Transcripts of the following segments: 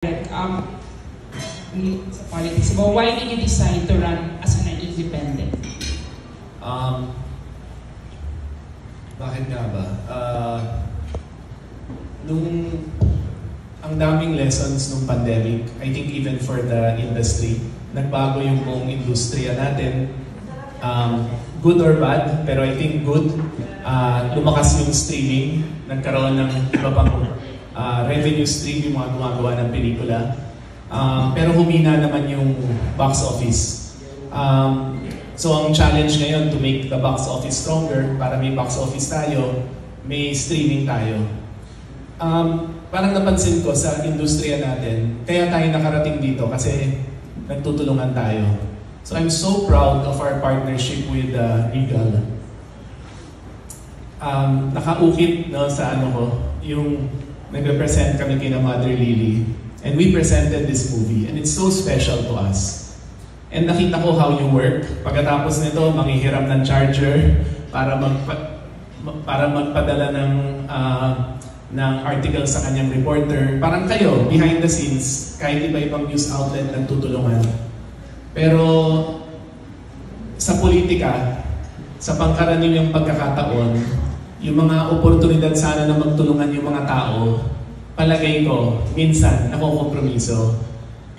Sa politics, but why did you decide to run as an independent? Bakit nga ba? Ang daming lessons nung pandemic, I think even for the industry, nagbago yung buong industriya natin. Good or bad, pero I think good. Lumakas yung streaming, nagkaroon ng iba pang revenue stream yung mga gumagawa ng pelikula. Pero humina naman yung box office. So ang challenge ngayon to make the box office stronger, para may box office tayo, may streaming tayo. Parang napansin ko sa industriya natin, kaya tayo nakarating dito kasi nagtutulungan tayo. So I'm so proud of our partnership with Regal. Nakaukit no, sa ano ko, yung nag-represent kami kina Mother Lily. And we presented this movie and it's so special to us. And nakita ko how you work. Pagkatapos nito, manghihiram ng charger para magpadala ng article sa kanyang reporter. Parang kayo, behind the scenes, kahit iba-ibang news outlet nagtutulungan. Pero sa politika, sa pangkaraniwang pagkakataon, yung mga oportunidad sana na magtulungan yung mga tao, palagay ko, minsan, nakokompromiso.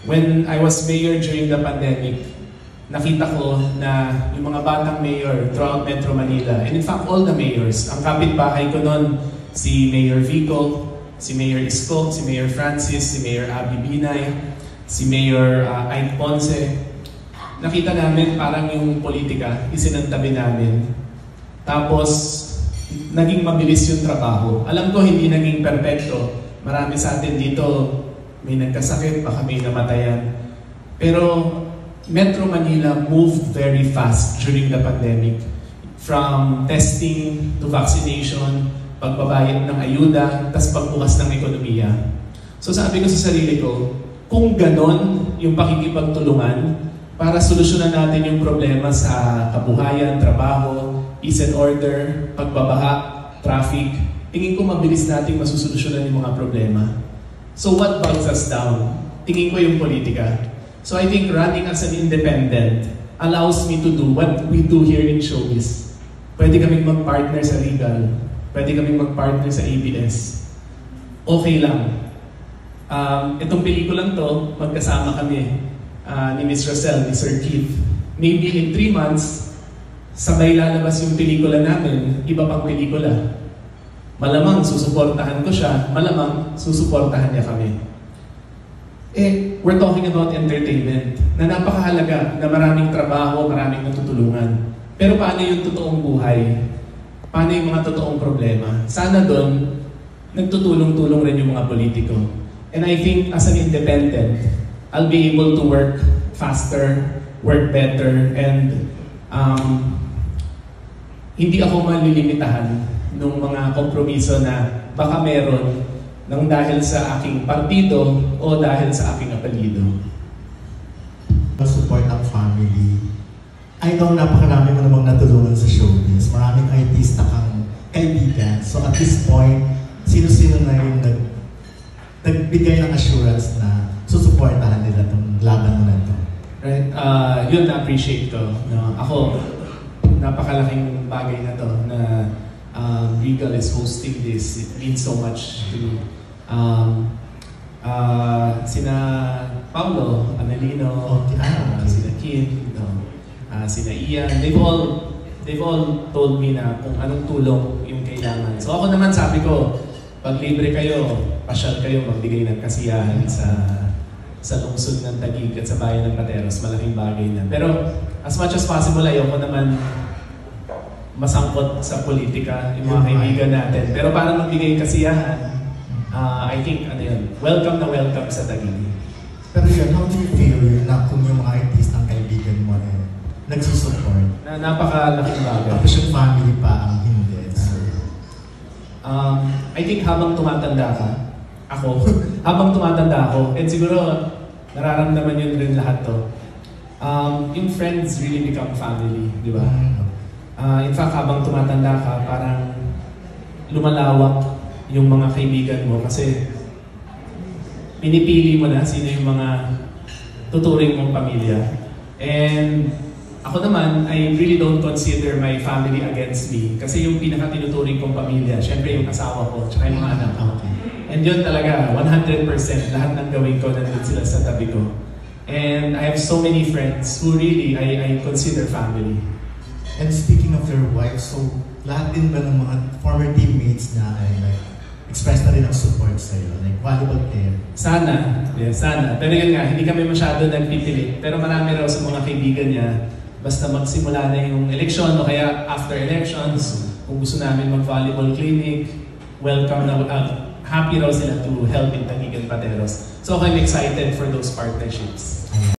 When I was mayor during the pandemic, nakita ko na yung mga batang mayor throughout Metro Manila, and in fact, all the mayors, ang kapitbahay ko noon, si Mayor Vico, si Mayor Isko, si Mayor Francis, si Mayor Abby Binay, si Mayor Ike Ponce, nakita namin parang yung politika, isinantabi namin. Tapos, naging mabilis yung trabaho. Alam ko, hindi naging perfecto. Marami sa atin dito, may nagkasakit, baka may namatayan. Pero Metro Manila moved very fast during the pandemic. From testing to vaccination, pagbabayad ng ayuda, tas pagbukas ng ekonomiya. So sabi ko sa sarili ko, kung ganon yung pakikipagtulungan para solusyonan natin yung problema sa kabuhayan, trabaho, peace and order, pagbabaha, traffic, tingin ko mabilis natin masusolusyonan yung mga problema. So what bogs us down? Tingin ko yung politika. So I think running as an independent allows me to do what we do here in showbiz. Pwede kaming mag-partner sa Regal. Pwede kaming mag-partner sa ABS. Okay lang. Itong pelikulang to, magkasama kami ni Miss Rosel, ni Sir Keith. Maybe in 3 months, sabay lalabas yung pelikula namin, iba pang pelikula. Malamang susuportahan ko siya, malamang susuportahan niya kami. We're talking about entertainment, na napakahalaga, na maraming trabaho, maraming natutulungan. Pero paano yung totoong buhay? Paano yung mga totoong problema? Sana doon, nagtutulong-tulong rin yung mga politiko. And I think as an independent, I'll be able to work faster, work better, and hindi ako malilimitahan ng mga kompromiso na baka meron ng dahil sa aking partido o dahil sa aking apelyido. Support ang family. I know napakarami mo namang natulungan sa showbiz. Maraming artista kang kaibigan. So at this point, sino-sino na yung nagbigay ng assurance na susuportahan nila itong laban mo na ito? Right? Yun na-appreciate ko. No? Ako, napakalaking bagay na to na Regal is hosting this. It means so much to me. Sina Paulo, Annalino, sina Kim, sina Ian, they've all told me na kung anong tulong yung kailangan. So ako naman sabi ko, pag libre kayo, pasyal kayo, magbigay ng kasiyahan sa lungsod ng Taguig at sa bayan ng Pateros, malaking bagay na. Pero as much as possible, ayoko naman masangkot sa politika yung mga kaibigan natin. Pero para magbigay kasiyahan, I think, welcome na welcome sa Taguig. Pero yun, how do you feel na kung yung mga artist ng kaibigan mo nagsusupport? Napakalaking bagay. Tapos yung family pa ang hindi. So, I think habang tumatanda ka, habang tumatanda ako, and siguro nararamdaman yun rin lahat to, yung friends really become family, di ba? In fact, habang tumatanda ka, parang lumalawak yung mga kaibigan mo kasi pinipili mo na sino yung mga tuturing mong pamilya. And ako naman, I really don't consider my family against me. Kasi yung pinaka-tinuturing kong pamilya, syempre yung asawa ko, tsaka yung mga anak ko. Okay. And yun talaga, 100% lahat ng gawin ko nandun sila sa tabi ko. And I have so many friends who really I consider family. And speaking of your wife, so lahat din ba ng mga former teammates na ay like, express na rin ang support sa'yo? Like, volleyball player? Sana, yes, sana. Pero yun nga, hindi kami masyado nagpipilit. Pero marami raw sa mga kaibigan niya, basta magsimula na yung eleksyon o kaya after elections, kung gusto namin mag-volleyball clinic, welcome na, happy raw sila to help in Taguig and Pateros. So I'm excited for those partnerships.